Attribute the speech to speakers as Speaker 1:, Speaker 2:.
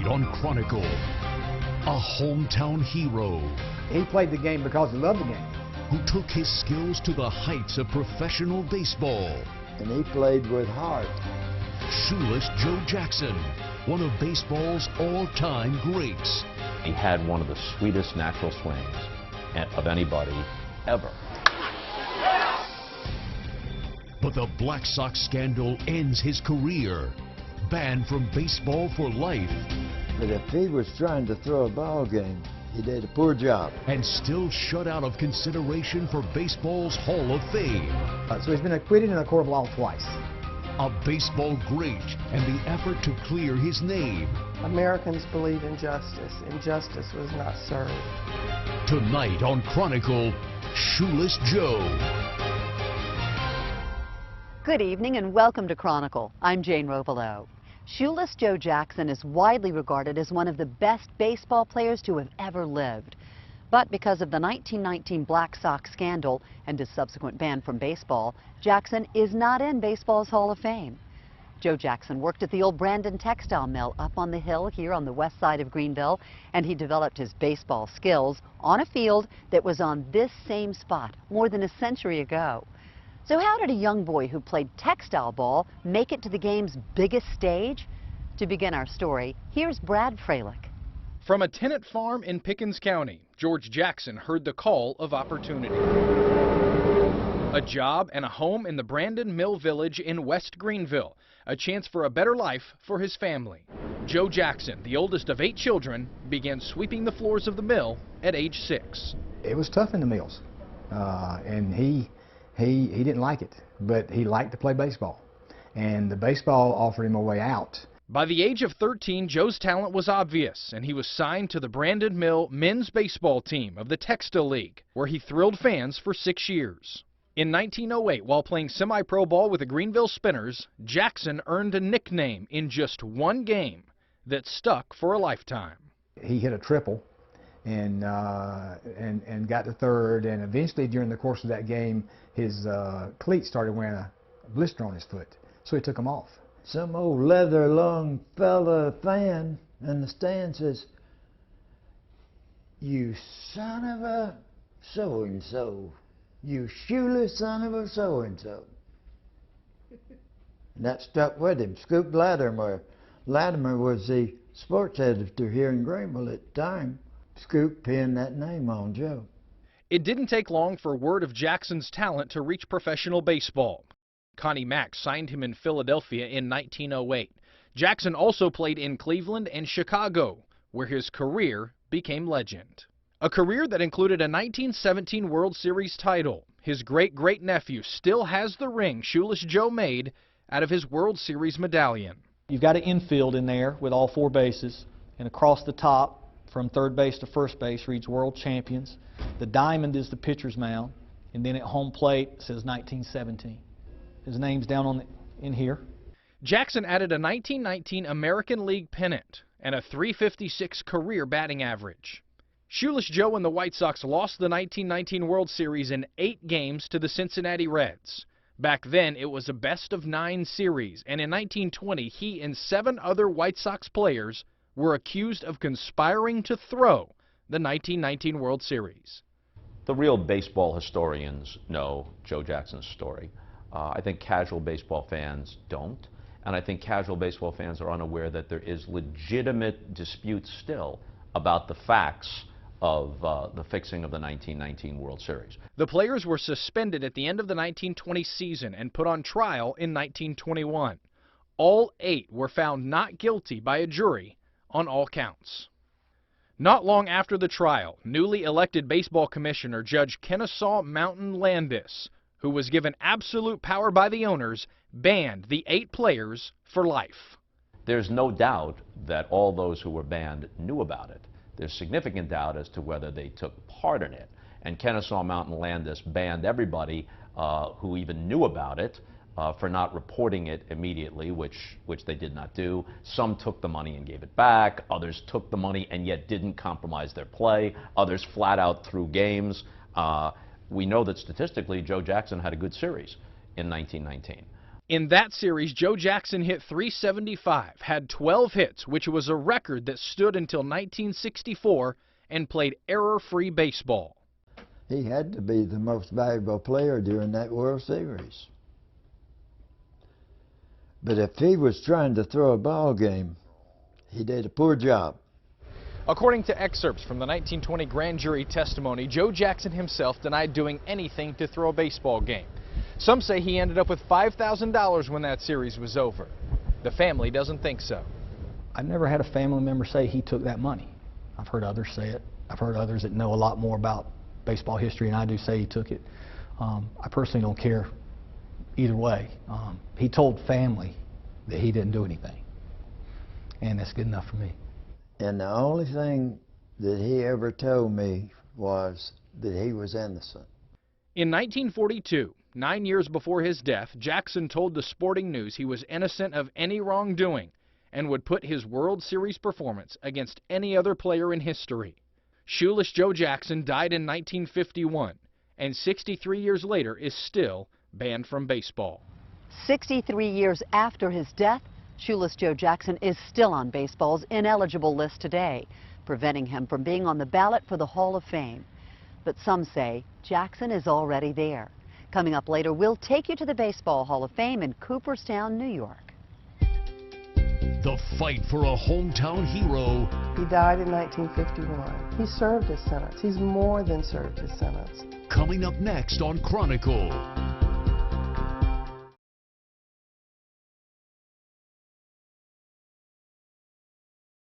Speaker 1: Tonight on Chronicle, a hometown hero
Speaker 2: He played the game because he loved the game.
Speaker 1: who took his skills to the heights of professional baseball.
Speaker 3: And he played with heart.
Speaker 1: Shoeless Joe Jackson, one of baseball's all-time greats.
Speaker 4: He had one of the sweetest natural swings of anybody ever.
Speaker 1: But the Black Sox scandal ends his career. Banned from baseball for life.
Speaker 3: But if he was trying to throw a ball game, he did a poor job.
Speaker 1: And still shut out of consideration for baseball's Hall of Fame.
Speaker 2: So he's been acquitted in a court of law twice.
Speaker 1: A baseball great and the effort to clear his name.
Speaker 5: Americans believe in justice, and justice was not served.
Speaker 1: Tonight on Chronicle, Shoeless Joe.
Speaker 6: Good evening and welcome to Chronicle. I'm Jane Rovelo. Shoeless Joe Jackson is widely regarded as one of the best baseball players to have ever lived. But because of the 1919 Black Sox scandal and his subsequent ban from baseball, Jackson is not in baseball's Hall of Fame. Joe Jackson worked at the old Brandon Textile Mill up on the hill here on the west side of Greenville, and he developed his baseball skills on a field that was on this same spot more than a century ago. So how did a young boy who played textile ball make it to the game's biggest stage? To begin our story, here's Brad Freilich.
Speaker 7: From a tenant farm in Pickens County, George Jackson heard the call of opportunity. A job and a home in the Brandon Mill Village in West Greenville, a chance for a better life for his family. Joe Jackson, the oldest of 8 children, began sweeping the floors of the mill at age 6.
Speaker 2: It was tough in the mills, and he didn't like it, but he liked to play baseball, and the baseball offered him a way out.
Speaker 7: By the age of 13, Joe's talent was obvious, and he was signed to the Brandon Mill men's baseball team of the Textile League, where he thrilled fans for 6 years. In 1908, while playing semi-pro ball with the Greenville Spinners, Jackson earned a nickname in just one game that stuck for a lifetime.
Speaker 2: He hit a triple and got to third, and eventually during the course of that game, his cleats started wearing a blister on his foot, so he took them off.
Speaker 3: Some old leather-lung fella fan in the stand says, "You son of a so-and-so. You shoeless son of a so-and-so." And that stuck with him. Scoop Latimer. Latimer was the sports editor here in Greenville at the time. Scoop pinned that name on Joe.
Speaker 7: It didn't take long for word of Jackson's talent to reach professional baseball. Connie Mack signed him in Philadelphia in 1908. Jackson also played in Cleveland and Chicago, where his career became legend. A career that included a 1917 World Series title. His great-great-nephew still has the ring Shoeless Joe made out of his World Series medallion.
Speaker 8: You've got an infield in there with all 4 bases, and across the top from third base to first base reads World Champions. The diamond is the pitcher's mound, and then at home plate says 1917. His name's down in here.
Speaker 7: Jackson added a 1919 American League pennant and a .356 career batting average. Shoeless Joe and the White Sox lost the 1919 World Series in 8 games to the Cincinnati Reds. Back then, it was a best-of-9 series, and in 1920, he and 7 other White Sox players were accused of conspiring to throw the 1919 World Series.
Speaker 4: The real baseball historians know Joe Jackson's story. I think casual baseball fans don't, and I think casual baseball fans are unaware that there is legitimate dispute still about the facts of the fixing of the 1919 World Series.
Speaker 7: The players were suspended at the end of the 1920 season and put on trial in 1921. All 8 were found not guilty by a jury on all counts. Not long after the trial, newly elected baseball commissioner Judge Kennesaw Mountain Landis, who was given absolute power by the owners, banned the 8 players for life.
Speaker 4: There's no doubt that all those who were banned knew about it. There's significant doubt as to whether they took part in it. And Kennesaw Mountain Landis banned everybody who even knew about it for not reporting it immediately, which they did not do. Some took the money and gave it back. Others took the money and yet didn't compromise their play. Others flat out threw games. We know that statistically Joe Jackson had a good series in 1919.
Speaker 7: In that series, Joe Jackson hit .375, had 12 hits, which was a record that stood until 1964, and played error-free baseball.
Speaker 3: He had to be the most valuable player during that World Series. But if he was trying to throw a ball game, he did a poor job.
Speaker 7: According to excerpts from the 1920 grand jury testimony, Joe Jackson himself denied doing anything to throw a baseball game. Some say he ended up with $5,000 when that series was over. The family doesn't think so.
Speaker 8: I've never had a family member say he took that money. I've heard others say it. I've heard others that know a lot more about baseball history than I do say he took it. I personally don't care either way. He told family that he didn't do anything, and that's good enough for me.
Speaker 3: And the only thing that he ever told me was that he was innocent.
Speaker 7: In 1942, 9 years before his death, Jackson told the Sporting News he was innocent of any wrongdoing and would put his World Series performance against any other player in history. Shoeless Joe Jackson died in 1951, and 63 years later is still banned from baseball.
Speaker 6: 63 years after his death, Shoeless Joe Jackson is still on baseball's ineligible list today, preventing him from being on the ballot for the Hall of Fame. But some say Jackson is already there. Coming up later, we'll take you to the Baseball Hall of Fame in Cooperstown, New York.
Speaker 1: The fight for a hometown hero.
Speaker 5: He died in 1951. He served his sentence. He's more than served his sentence.
Speaker 1: Coming up next on Chronicle.